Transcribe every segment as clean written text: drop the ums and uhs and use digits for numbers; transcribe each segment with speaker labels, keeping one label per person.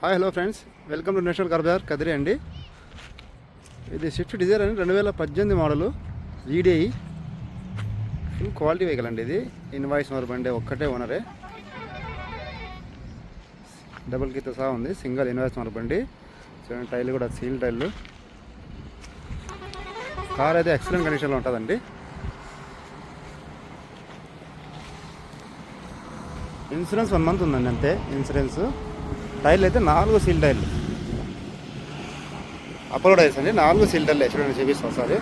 Speaker 1: Hi hello friends, welcome to national car Bazaar Kadiri అండి. ఇది Swift Dzire అని 2018 model ZDI full quality vehicle అండి. ఇది ఇన్వాయిస్ ఓనర్ బండి, ఒక్కటే ఓనరే, డబుల్ కీతో సహా ఉంది. సింగిల్ ఇన్వాయిస్ ఓనర్ బండి. చూడండి, టైర్లు కూడా సీల్ టైర్లు. కార్ అయితే ఎక్సలెంట్ కండిషన్లో ఉంటుందండి. ఇన్సూరెన్స్ 1 మంత్ ఉందండి అంతే ఇన్సూరెన్స్. టైర్లు అయితే 4 సీల్ టైర్లు, అపోలో టైర్స్ అండి. 4 సీల్ టైర్లు చూడండి, చూపిస్తాం ఒకసారి.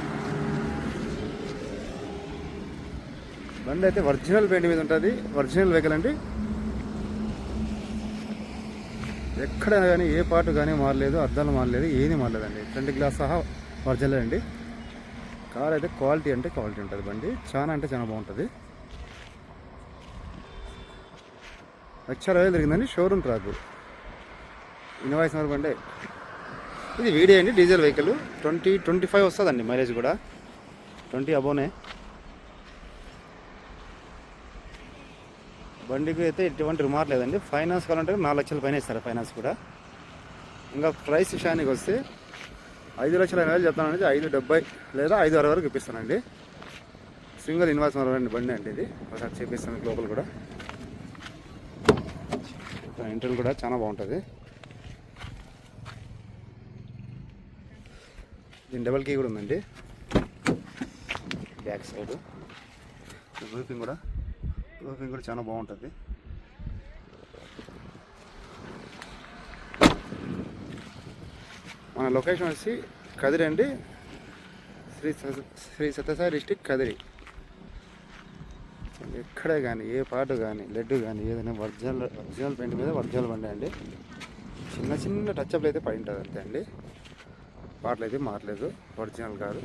Speaker 1: బండి అయితే ఒరిజినల్ పెయింట్ మీద ఉంటుంది, ఒరిజినల్ వెహికల్ అండి. ఎక్కడ కానీ ఏ పార్ట్ కానీ మారలేదు, అద్దాలు మారలేదు, ఏది మారలేదండి. ఫ్రంట్ గ్లాస్ సహా ఒరిజినల్ అండి. కార్ అయితే క్వాలిటీ అంటే క్వాలిటీ ఉంటుంది. బండి చాలా అంటే చాలా బాగుంటుంది. 1,60,000 తిరిగిందండి. షోరూమ్ ట్రాక్, ఇన్వాయిస్ ఓనర్ బండి. ఇది వీడియో అండి, డీజిల్ వెహికల్. 20-25 వస్తుందండి మైలేజ్ కూడా, 20 అబోనే. బండికి అయితే ఎటువంటి రిమార్క్ లేదండి. ఫైనాన్స్ కావాలంటే 4 లక్షల పైన ఇస్తారు ఫైనాన్స్ కూడా. ఇంకా ప్రైస్ విషయానికి వస్తే 5,80,000 చెప్తానండి. 5,70,000 లేదా 5,60,000 వరకు ఇప్పిస్తానండి. సింగిల్ ఇన్వాయిస్ ఓనర్ బండి అండి ఇది. ఒకసారి చూపిస్తాను లోపల కూడా. ఇంటర్వ్యూ కూడా చాలా బాగుంటుంది. దీని డబల్ కీ కూడా ఉందండి. బ్యాక్ సైడ్ రూఫింగ్ కూడా చాలా బాగుంటుంది. మన లొకేషన్ వచ్చి కదిరి అండి. శ్రీ సత్యసాయి డిస్టిక్ కదిరి. ఎక్కడే కానీ ఏ పార్ట్ కానీ లెడ్ కానీ ఏదైనా ఒరిజినల్ పెయింట్ మీద ఒరిజినల్ బండి అండి. చిన్న టచ్అప్లు అయితే పడి ఉంటుంది అంతే అండి. పాటలు అయితే మారలేదు, ఒరిజినల్ కాదు.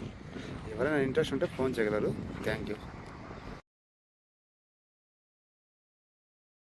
Speaker 1: ఎవరైనా ఇంట్రెస్ట్ ఉంటే ఫోన్ చేయగలరు. Thank you.